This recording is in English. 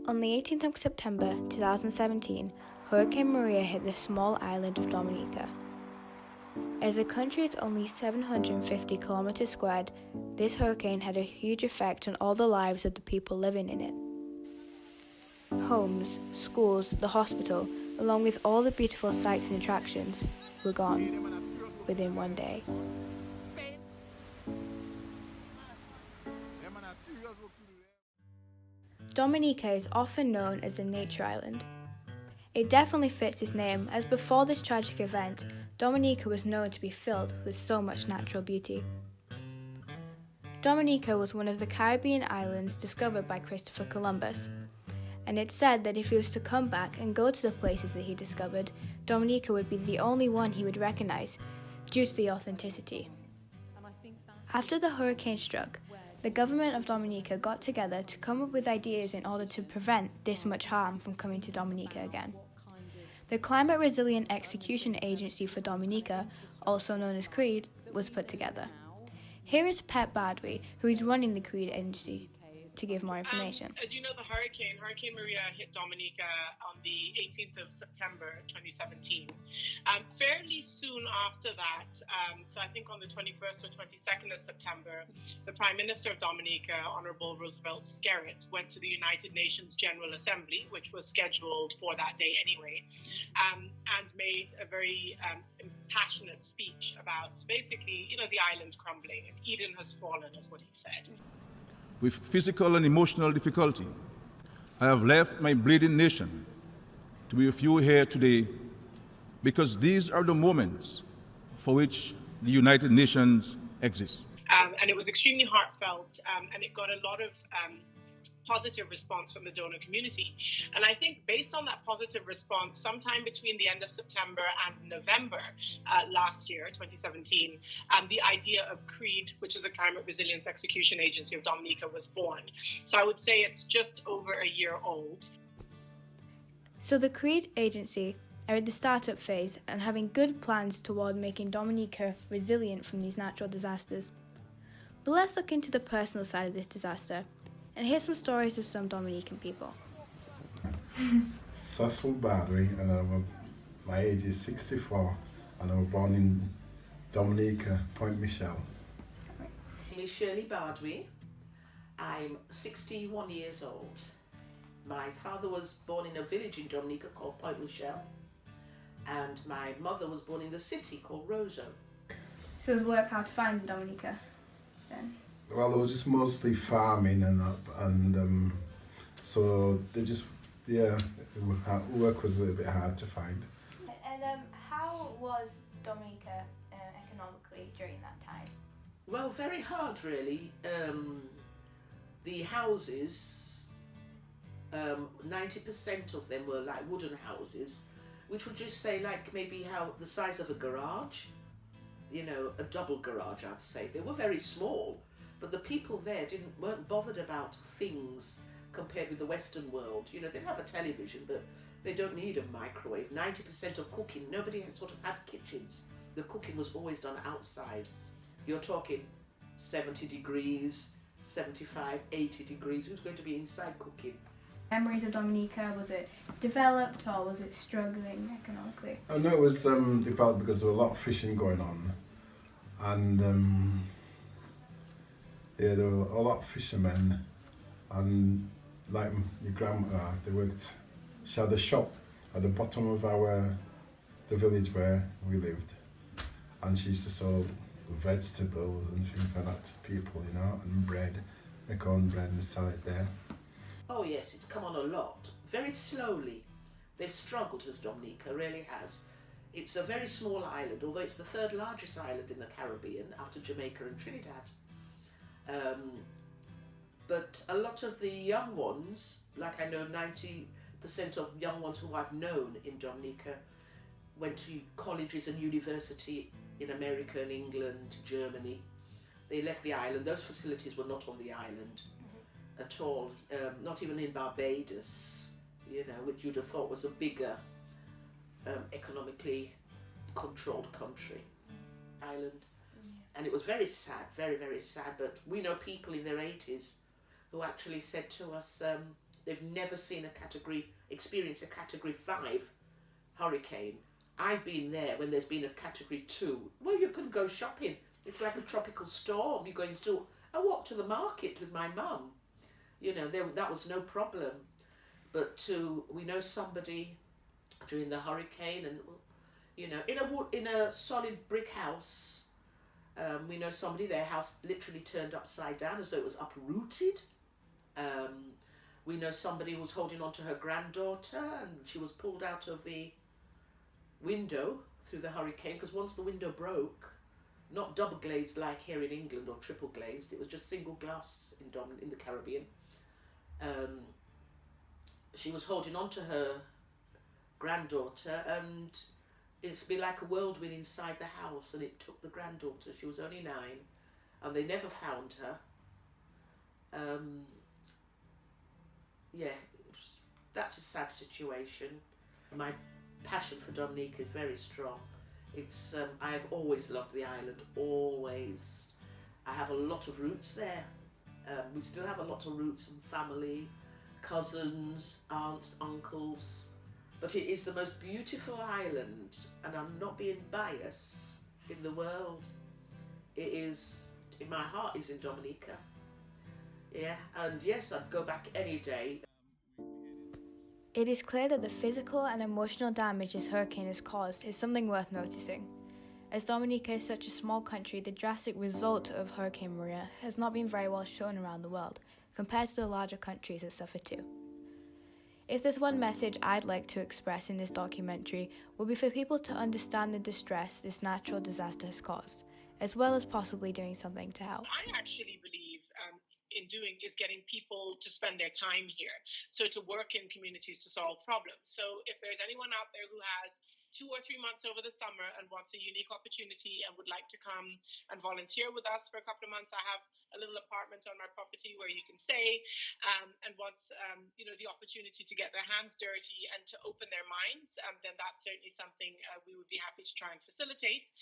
On the 18th of September 2017, Hurricane Maria hit the small island of Dominica. As the country is only 750 kilometers squared, this hurricane had a huge effect on all the lives of the people living in it. Homes, schools, the hospital, along with all the beautiful sights and attractions, were gone within one day. Dominica is often known as a nature island. It definitely fits its name, as before this tragic event, Dominica was known to be filled with so much natural beauty. Dominica was one of the Caribbean islands discovered by Christopher Columbus, and it's said that if he was to come back and go to the places that he discovered, Dominica would be the only one he would recognize, due to the authenticity. After the hurricane struck, the government of Dominica got together to come up with ideas in order to prevent this much harm from coming to Dominica again. The Climate Resilient Execution Agency for Dominica, also known as CREED, was put together. Here is Pep Badwi, who is running the CREED agency, to give more information. As you know, Hurricane Maria hit Dominica on the 18th of September 2017. Fairly soon after that, so I think on the 21st or 22nd of September, the Prime Minister of Dominica, Honorable Roosevelt Skerrit, went to the United Nations General Assembly, which was scheduled for that day anyway, and made a very passionate speech about basically, the island crumbling, and Eden has fallen, is what he said. With physical and emotional difficulty, I have left my bleeding nation to be with you here today, because these are the moments for which the United Nations exists. And it was extremely heartfelt, and it got a lot of positive response from the donor community. And I think based on that positive response, sometime between the end of September and November last year, 2017, the idea of CREED, which is the Climate Resilience Execution Agency of Dominica, was born. So I would say it's just over a year old. So the CREED agency are at the startup phase and having good plans toward making Dominica resilient from these natural disasters. But let's look into the personal side of this disaster and hear some stories of some Dominican people. Cecil Badri, and my age is 64, and I was born in Dominica, Point Michel. My name is Shirley Badri. I'm 61 years old. My father was born in a village in Dominica called Point Michel, and my mother was born in the city called Roseau. So it was work hard to find in Dominica then? Well, it was just mostly farming and that, and so they just, work was a little bit hard to find. And how was Dominica economically during that time? Well, very hard really. The houses, 90% of them were like wooden houses, which would just say like maybe how the size of a garage, a double garage I'd say. They were very small. But the people there weren't bothered about things compared with the Western world. They'd have a television, but they don't need a microwave. 90% of cooking, nobody had sort of had kitchens. The cooking was always done outside. You're talking 70 degrees, 75, 80 degrees. Who's going to be inside cooking? Memories of Dominica, was it developed or was it struggling economically? I know it was developed because there was a lot of fishing going on, and there were a lot of fishermen, and like your grandma, she had a shop at the bottom of the village where we lived, and she used to sell vegetables and things like that to people, and bread, make her own bread and sell it there. Oh yes, it's come on a lot, very slowly. They've struggled, as Dominica really has. It's a very small island, although it's the third largest island in the Caribbean after Jamaica and Trinidad. But a lot of the young ones, like I know 90% of young ones who I've known in Dominica went to colleges and university in America and England, Germany. They left the island. Those facilities were not on the island at all, not even in Barbados, which you'd have thought was a bigger economically controlled country, island. And it was very sad, very, very sad. But we know people in their 80s who actually said to us, They've never experienced a Category 5 hurricane. I've been there when there's been a Category 2. Well, you can go shopping. It's like a tropical storm. You're going to... I walked to the market with my mum. You know, that was no problem. But we know somebody during the hurricane, and you know, in a solid brick house, we know somebody, their house literally turned upside down as though it was uprooted. We know somebody who was holding on to her granddaughter, and she was pulled out of the window through the hurricane, because once the window broke, not double glazed like here in England or triple glazed, it was just single glass in the Caribbean. She was holding on to her granddaughter, and it's been like a whirlwind inside the house, and it took the granddaughter. She was only 9, and they never found her. Yeah, that's a sad situation. My passion for Dominica is very strong. It's I have always loved the island, always. I have a lot of roots there. We still have a lot of roots and family, cousins, aunts, uncles. But it is the most beautiful island, and I'm not being biased, in the world. It is, in my heart, is in Dominica. Yeah, and yes, I'd go back any day. It is clear that the physical and emotional damage this hurricane has caused is something worth noticing. As Dominica is such a small country, the drastic result of Hurricane Maria has not been very well shown around the world, compared to the larger countries that suffer too. If there's one message I'd like to express in this documentary, would be for people to understand the distress this natural disaster has caused, as well as possibly doing something to help. I actually believe in doing is getting people to spend their time here. So to work in communities to solve problems. So if there's anyone out there who has 2 or 3 months over the summer and wants a unique opportunity and would like to come and volunteer with us for a couple of months, I have a little apartment on my property where you can stay, and wants the opportunity to get their hands dirty and to open their minds, then that's certainly something we would be happy to try and facilitate.